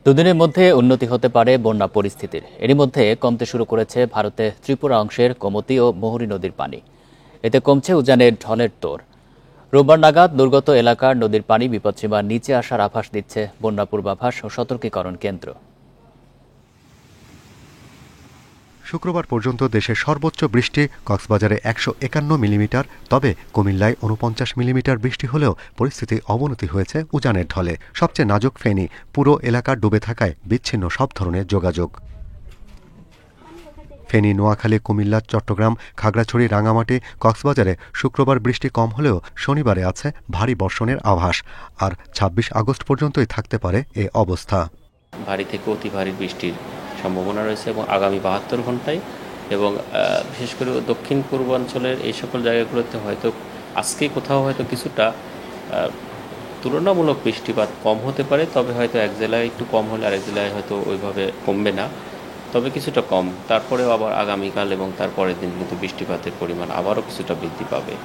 দুদিনের মধ্যে উন্নতি হতে পারে বন্যা পরিস্থিতির। এরই মধ্যে কমতে শুরু করেছে ভারতে ত্রিপুরা অংশের গোমতী ও মোহরী নদীর পানি। এতে কমছে উজানের ঢলের তোড়। রোববার নাগাদ দুর্গত এলাকার নদীর পানি বিপদসীমার নিচে আসার আভাস দিচ্ছে বন্যা পূর্বাভাস ও সতর্কীকরণ কেন্দ্র। শুক্রবার পর্যন্ত দেশের সর্বোচ্চ বৃষ্টি কক্সবাজারে ১৫১ মিলিমিটার, তবে কুমিল্লায় ৪৯ মিলিমিটার বৃষ্টি হলেও পরিস্থিতি অবনতি হয়েছে উজানের ঢলে। সবচেয়ে নাজুক ফেনী, পুরো এলাকা ডুবে থাকায় বিচ্ছিন্ন সব ধরনের যোগাযোগ। ফেনী, নোয়াখালী, কুমিল্লা, চট্টগ্রাম, খাগড়াছড়ি, রাঙামাটি, কক্সবাজারে শুক্রবার বৃষ্টি কম হলেও শনিবারে আছে ভারী বর্ষণের আভাস। আর ২৬ আগস্ট পর্যন্তই থাকতে পারে এ অবস্থা। ভারী থেকে অতি ভারী বৃষ্টির সম্ভাবনা রয়েছে এবং আগামী ৭২ ঘন্টায় এবং বিশেষ করে দক্ষিণ পূর্বাঞ্চলের এই সকল জায়গাগুলোতে হয়তো আজকে কোথাও হয়তো কিছুটা তুলনামূলক বৃষ্টিপাত কম হতে পারে, তবে হয়তো এক জেলায় একটু কম হলে আরেক জেলায় হয়তো ওইভাবে কমবে না, তবে কিছুটা কম। তারপরেও আবার আগামীকাল এবং তারপরের দিন কিন্তু বৃষ্টিপাতের পরিমাণ আবারও কিছুটা বৃদ্ধি পাবে।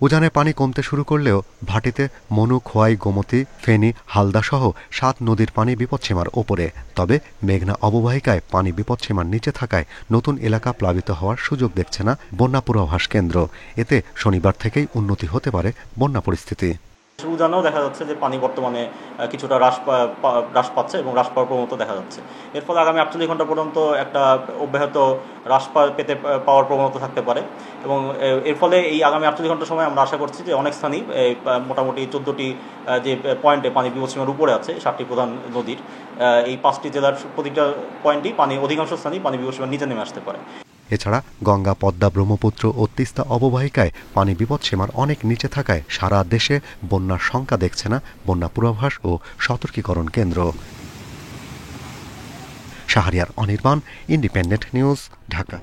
উজানে পানি কমতে শুরু করলেও ভাটিতে মনু, খোয়াই, গোমতী, ফেনী, হালদা সহ ৭ নদীর পানি বিপদসীমার ওপরে। তবে মেঘনা অববাহিকায় পানি বিপদসীমার নিচে থাকায় নতুন এলাকা প্লাবিত হওয়ার সুযোগ দেখছে না বন্যা পূর্বাভাস কেন্দ্র। এতে শনিবার থেকেই উন্নতি হতে পারে বন্যা পরিস্থিতি। উজানেও দেখা যাচ্ছে যে পানি বর্তমানে কিছুটা হ্রাস পাচ্ছে এবং হ্রাস পাওয়ার প্রবণতা দেখা যাচ্ছে। এর ফলে আগামী ৪৮ ঘন্টা পর্যন্ত একটা অব্যাহত হ্রাস পাওয়ার প্রবণতা থাকতে পারে এবং এর ফলে এই আগামী ৪৮ ঘন্টার সময় আমরা আশা করছি যে অনেক স্থানই মোটামুটি ১৪টি যে পয়েন্টে পানি বিপদসীমার উপরে আছে, ৭টি প্রধান নদীর, এই ৫টি জেলার প্রতিটা পয়েন্টই অধিকাংশ স্থানই পানি বিপদসীমার নিচে নেমে আসতে পারে। এছাড়া গঙ্গা, পদ্মা, ব্রহ্মপুত্র ও তিস্তা অববাহিকায় পানি বিপদসীমার অনেক নিচে থাকায় সারা দেশে বন্যার শঙ্কা দেখছে না বন্যা পূর্বাভাস ও সতর্কীকরণ কেন্দ্র। Shahriar Anirban, independent news, Dhaka.